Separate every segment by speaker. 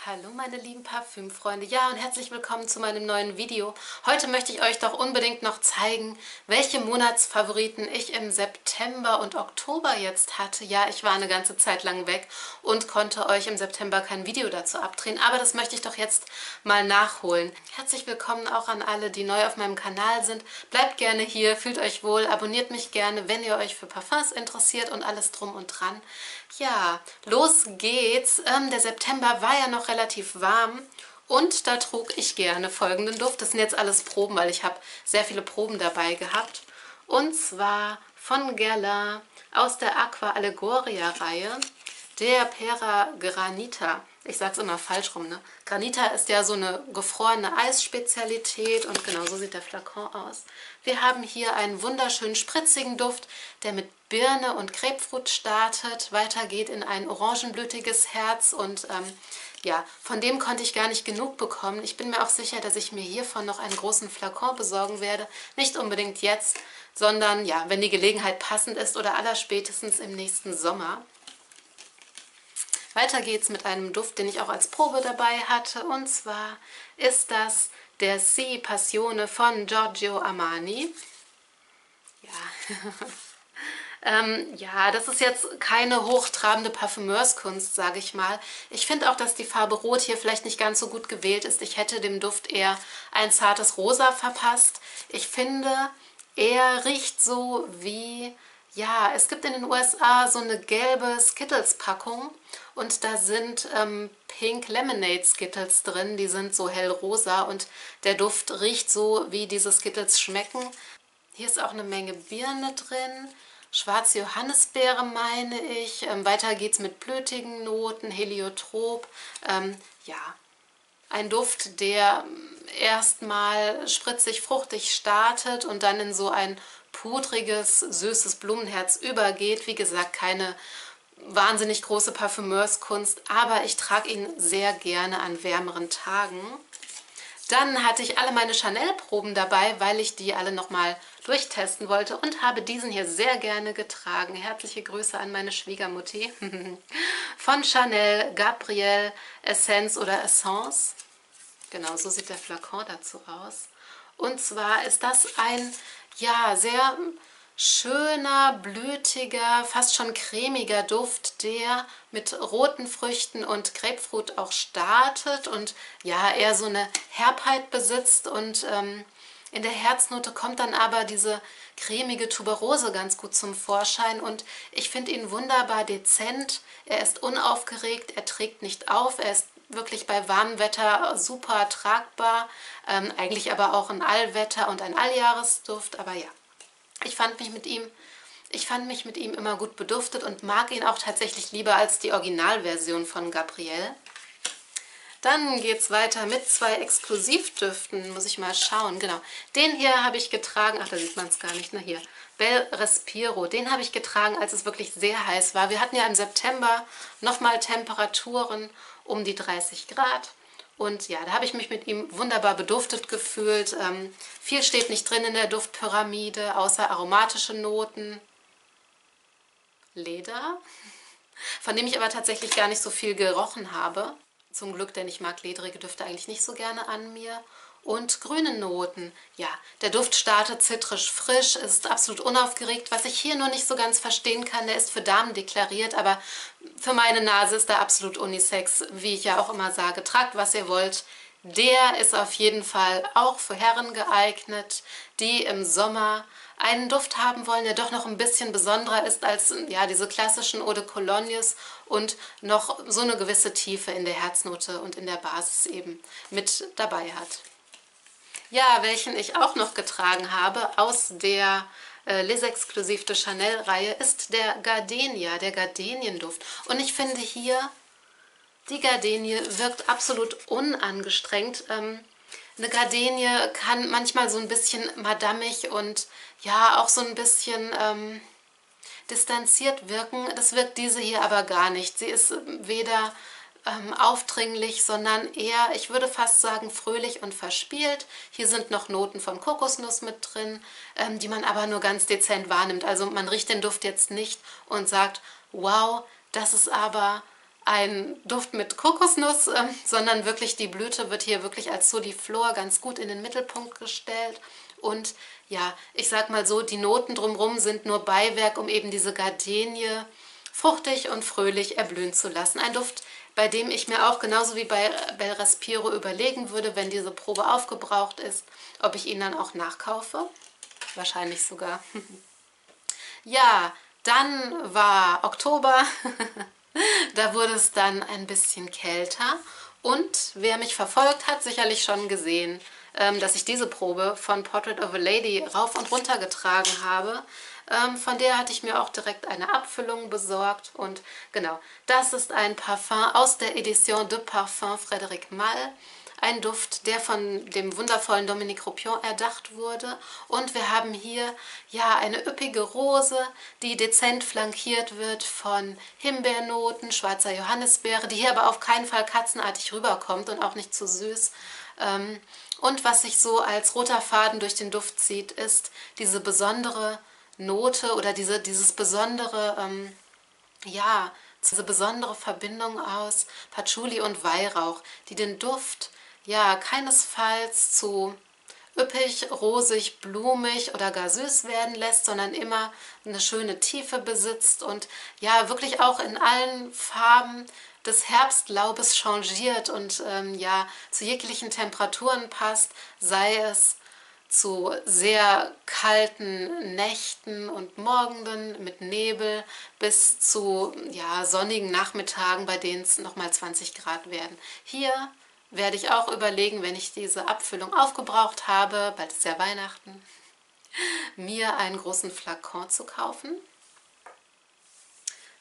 Speaker 1: Hallo meine lieben Parfümfreunde, ja und herzlich willkommen zu meinem neuen Video. Heute möchte ich euch doch unbedingt noch zeigen, welche Monatsfavoriten ich im September und Oktober jetzt hatte. Ja, ich war eine ganze Zeit lang weg und konnte euch im September kein Video dazu abdrehen, aber das möchte ich doch jetzt mal nachholen. Herzlich willkommen auch an alle, die neu auf meinem Kanal sind. Bleibt gerne hier, fühlt euch wohl, abonniert mich gerne, wenn ihr euch für Parfums interessiert und alles drum und dran. Ja, los geht's. Der September war ja noch relativ warm und da trug ich gerne folgenden Duft. Das sind jetzt alles Proben, weil ich habe sehr viele Proben dabei gehabt. Und zwar von Guerlain aus der Aqua Allegoria Reihe, der Pera Granita. Ich sag's immer falsch rum, ne? Granita ist ja so eine gefrorene Eisspezialität und genau so sieht der Flakon aus. Wir haben hier einen wunderschönen spritzigen Duft, der mit Birne und Grapefruit startet, weitergeht in ein orangenblütiges Herz und ja, von dem konnte ich gar nicht genug bekommen. Ich bin mir auch sicher, dass ich mir hiervon noch einen großen Flakon besorgen werde. Nicht unbedingt jetzt, sondern ja, wenn die Gelegenheit passend ist oder allerspätestens im nächsten Sommer. Weiter geht's mit einem Duft, den ich auch als Probe dabei hatte, und zwar ist das der Si Passione von Giorgio Armani. Ja, ja, das ist jetzt keine hochtrabende Parfümeurskunst, sage ich mal. Ich finde auch, dass die Farbe Rot hier vielleicht nicht ganz so gut gewählt ist. Ich hätte dem Duft eher ein zartes Rosa verpasst. Ich finde, er riecht so wie... Ja, es gibt in den USA so eine gelbe Skittles-Packung und da sind Pink Lemonade Skittles drin, die sind so hellrosa und der Duft riecht so, wie diese Skittles schmecken. Hier ist auch eine Menge Birne drin, schwarze Johannisbeere meine ich, weiter geht's mit blütigen Noten, Heliotrop, ja, ein Duft, der erstmal spritzig, fruchtig startet und dann in so ein pudriges, süßes Blumenherz übergeht. Wie gesagt, keine wahnsinnig große Parfümeurskunst, aber ich trage ihn sehr gerne an wärmeren Tagen. Dann hatte ich alle meine Chanel-Proben dabei, weil ich die alle nochmal durchtesten wollte und habe diesen hier sehr gerne getragen. Herzliche Grüße an meine Schwiegermutti. Von Chanel, Gabrielle, Essence oder Essence. Genau, so sieht der Flakon dazu aus. Und zwar ist das ein, ja, sehr schöner, blütiger, fast schon cremiger Duft, der mit roten Früchten und Grapefruit auch startet und ja, eher so eine Herbheit besitzt und in der Herznote kommt dann aber diese cremige Tuberose ganz gut zum Vorschein und ich finde ihn wunderbar dezent. Er ist unaufgeregt, er trägt nicht auf, er ist wirklich bei warmem Wetter super tragbar, eigentlich aber auch ein Allwetter- und ein Alljahresduft, aber ja, ich fand mich mit ihm immer gut beduftet und mag ihn auch tatsächlich lieber als die Originalversion von Gabrielle. Dann geht es weiter mit zwei Exklusivdüften, muss ich mal schauen, genau. Den hier habe ich getragen, ach, da sieht man es gar nicht, ne, hier. Bel Respiro, den habe ich getragen, als es wirklich sehr heiß war. Wir hatten ja im September nochmal Temperaturen um die 30 Grad. Und ja, da habe ich mich mit ihm wunderbar beduftet gefühlt. Viel steht nicht drin in der Duftpyramide, außer aromatische Noten. Leder, von dem ich aber tatsächlich gar nicht so viel gerochen habe. Zum Glück, denn ich mag ledrige Düfte eigentlich nicht so gerne an mir. Und grüne Noten. Ja, der Duft startet zitrisch frisch, ist absolut unaufgeregt. Was ich hier nur nicht so ganz verstehen kann, der ist für Damen deklariert, aber für meine Nase ist er absolut unisex, wie ich ja auch immer sage. Tragt, was ihr wollt. Der ist auf jeden Fall auch für Herren geeignet, die im Sommer einen Duft haben wollen, der doch noch ein bisschen besonderer ist als ja, diese klassischen Eau de Colognes und noch so eine gewisse Tiefe in der Herznote und in der Basis eben mit dabei hat. Ja, welchen ich auch noch getragen habe aus der Les Exclusifs de Chanel-Reihe ist der Gardenia, der Gardenienduft. Und ich finde hier, die Gardenie wirkt absolut unangestrengt. Eine Gardenie kann manchmal so ein bisschen madammig und ja, auch so ein bisschen distanziert wirken. Das wirkt diese hier aber gar nicht. Sie ist weder aufdringlich, sondern eher, ich würde fast sagen, fröhlich und verspielt. Hier sind noch Noten von Kokosnuss mit drin, die man aber nur ganz dezent wahrnimmt. Also man riecht den Duft jetzt nicht und sagt, wow, das ist aber ein Duft mit Kokosnuss, sondern wirklich die Blüte wird hier wirklich als Soliflor ganz gut in den Mittelpunkt gestellt. Und ja, ich sag mal so, die Noten drumherum sind nur Beiwerk, um eben diese Gardenie fruchtig und fröhlich erblühen zu lassen. Ein Duft, bei dem ich mir auch genauso wie bei Bel Respiro überlegen würde, wenn diese Probe aufgebraucht ist, ob ich ihn dann auch nachkaufe. Wahrscheinlich sogar. Ja, dann war Oktober, da wurde es dann ein bisschen kälter und wer mich verfolgt hat, sicherlich schon gesehen, dass ich diese Probe von Portrait of a Lady rauf und runter getragen habe. Von der hatte ich mir auch direkt eine Abfüllung besorgt und genau, das ist ein Parfum aus der Edition de Parfum Frédéric Malle. Ein Duft, der von dem wundervollen Dominique Ropion erdacht wurde. Und wir haben hier ja eine üppige Rose, die dezent flankiert wird von Himbeernoten, schwarzer Johannisbeere, die hier aber auf keinen Fall katzenartig rüberkommt und auch nicht zu süß. Und was sich so als roter Faden durch den Duft zieht, ist diese besondere Note oder dieses besondere, ja, diese besondere Verbindung aus Patchouli und Weihrauch, die den Duft ja keinesfalls zu üppig, rosig, blumig oder gar süß werden lässt, sondern immer eine schöne Tiefe besitzt und ja wirklich auch in allen Farben des Herbstlaubes changiert und ja zu jeglichen Temperaturen passt, sei es zu sehr kalten Nächten und Morgenden mit Nebel bis zu ja, sonnigen Nachmittagen, bei denen es nochmal 20 Grad werden. Hier werde ich auch überlegen, wenn ich diese Abfüllung aufgebraucht habe, bald ist ja Weihnachten, mir einen großen Flakon zu kaufen.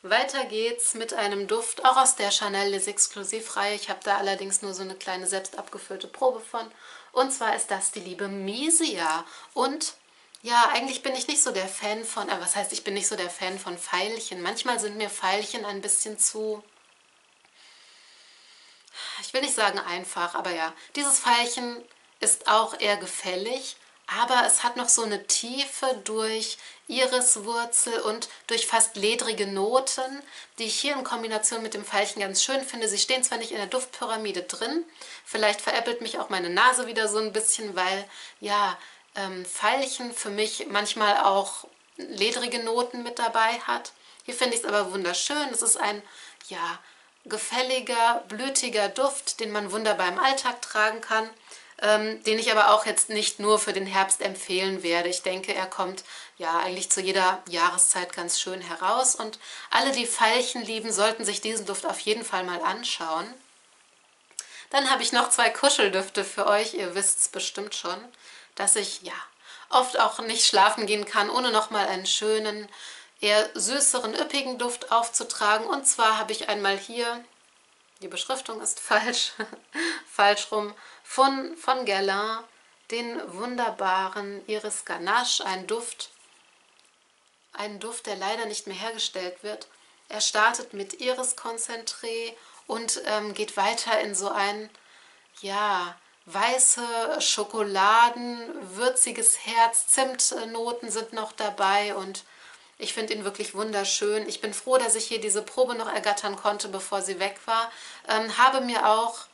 Speaker 1: Weiter geht's mit einem Duft, auch aus der Chanel Les Exclusives-Reihe. Ich habe da allerdings nur so eine kleine selbst abgefüllte Probe von. Und zwar ist das die liebe Misia. Und ja, eigentlich bin ich nicht so der Fan von, was heißt, ich bin nicht so der Fan von Veilchen. Manchmal sind mir Veilchen ein bisschen zu, ich will nicht sagen einfach, aber ja, dieses Veilchen ist auch eher gefällig. Aber es hat noch so eine Tiefe durch Iriswurzel und durch fast ledrige Noten, die ich hier in Kombination mit dem Veilchen ganz schön finde. Sie stehen zwar nicht in der Duftpyramide drin, vielleicht veräppelt mich auch meine Nase wieder so ein bisschen, weil ja, Veilchen für mich manchmal auch ledrige Noten mit dabei hat. Hier finde ich es aber wunderschön. Es ist ein, ja, gefälliger, blütiger Duft, den man wunderbar im Alltag tragen kann. Den ich aber auch jetzt nicht nur für den Herbst empfehlen werde. Ich denke, er kommt ja eigentlich zu jeder Jahreszeit ganz schön heraus und alle, die Veilchen lieben, sollten sich diesen Duft auf jeden Fall mal anschauen. Dann habe ich noch 2 Kuscheldüfte für euch. Ihr wisst es bestimmt schon, dass ich ja oft auch nicht schlafen gehen kann, ohne nochmal einen schönen, eher süßeren, üppigen Duft aufzutragen. Und zwar habe ich einmal hier, die Beschriftung ist falsch, falsch rum, von Guerlain den wunderbaren Iris Ganache, ein Duft, der leider nicht mehr hergestellt wird. Er startet mit Iris-Concentré und geht weiter in so ein, ja, weiße Schokoladen, würziges Herz, Zimtnoten sind noch dabei und ich finde ihn wirklich wunderschön. Ich bin froh, dass ich hier diese Probe noch ergattern konnte, bevor sie weg war. Habe mir auch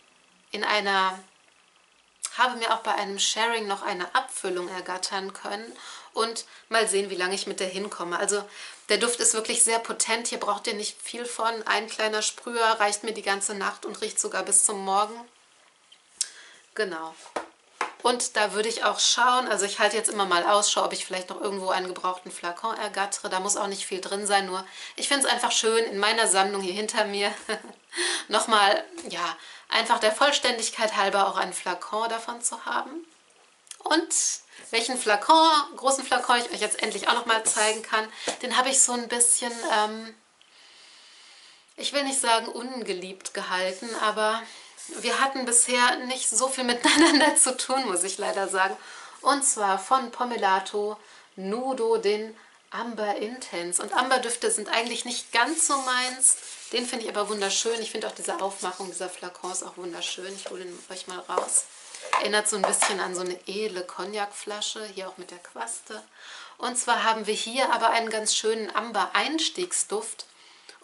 Speaker 1: bei einem Sharing noch eine Abfüllung ergattern können und mal sehen, wie lange ich mit der hinkomme. Also der Duft ist wirklich sehr potent, hier braucht ihr nicht viel von. Ein kleiner Sprüher reicht mir die ganze Nacht und riecht sogar bis zum Morgen. Genau. Und da würde ich auch schauen, also ich halte jetzt immer mal Ausschau, ob ich vielleicht noch irgendwo einen gebrauchten Flakon ergattere. Da muss auch nicht viel drin sein, nur ich finde es einfach schön, in meiner Sammlung hier hinter mir nochmal, ja, einfach der Vollständigkeit halber auch einen Flakon davon zu haben. Und welchen Flakon, großen Flakon ich euch jetzt endlich auch nochmal zeigen kann, den habe ich so ein bisschen, ich will nicht sagen ungeliebt gehalten, aber wir hatten bisher nicht so viel miteinander zu tun, muss ich leider sagen. Und zwar von Pomellato Nudo, den Amber Intense. Und Amberdüfte sind eigentlich nicht ganz so meins. Den finde ich aber wunderschön. Ich finde auch diese Aufmachung dieser Flakons auch wunderschön. Ich hole den euch mal raus. Erinnert so ein bisschen an so eine edle Cognac-Flasche, hier auch mit der Quaste. Und zwar haben wir hier aber einen ganz schönen Amber-Einstiegsduft.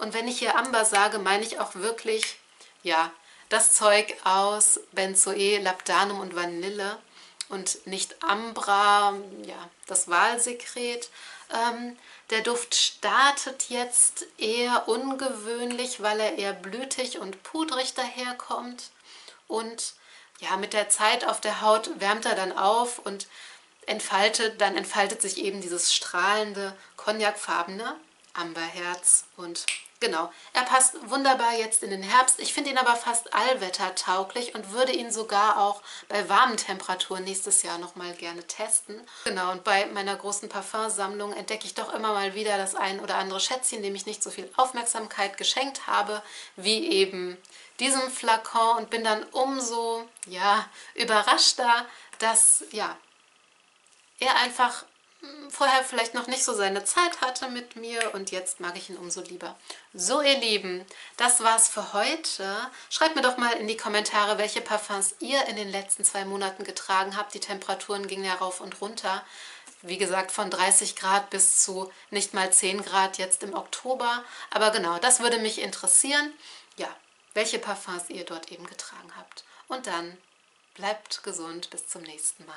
Speaker 1: Und wenn ich hier Amber sage, meine ich auch wirklich, ja, das Zeug aus Benzoe, Labdanum und Vanille und nicht Ambra, ja, das Wahlsekret. Der Duft startet jetzt eher ungewöhnlich, weil er eher blütig und pudrig daherkommt. Und ja, mit der Zeit auf der Haut wärmt er dann auf und dann entfaltet sich eben dieses strahlende, cognacfarbene Amberherz. Und genau, er passt wunderbar jetzt in den Herbst. Ich finde ihn aber fast allwettertauglich und würde ihn sogar auch bei warmen Temperaturen nächstes Jahr nochmal gerne testen. Genau, und bei meiner großen Parfumsammlung entdecke ich doch immer mal wieder das ein oder andere Schätzchen, dem ich nicht so viel Aufmerksamkeit geschenkt habe, wie eben diesem Flakon, und bin dann umso, ja, überraschter, dass, ja, er einfach vorher vielleicht noch nicht so seine Zeit hatte mit mir und jetzt mag ich ihn umso lieber. So, ihr Lieben, das war's für heute. Schreibt mir doch mal in die Kommentare, welche Parfums ihr in den letzten 2 Monaten getragen habt. Die Temperaturen gingen ja rauf und runter. Wie gesagt, von 30 Grad bis zu nicht mal 10 Grad jetzt im Oktober. Aber genau, das würde mich interessieren. Ja, welche Parfums ihr dort eben getragen habt. Und dann bleibt gesund, bis zum nächsten Mal.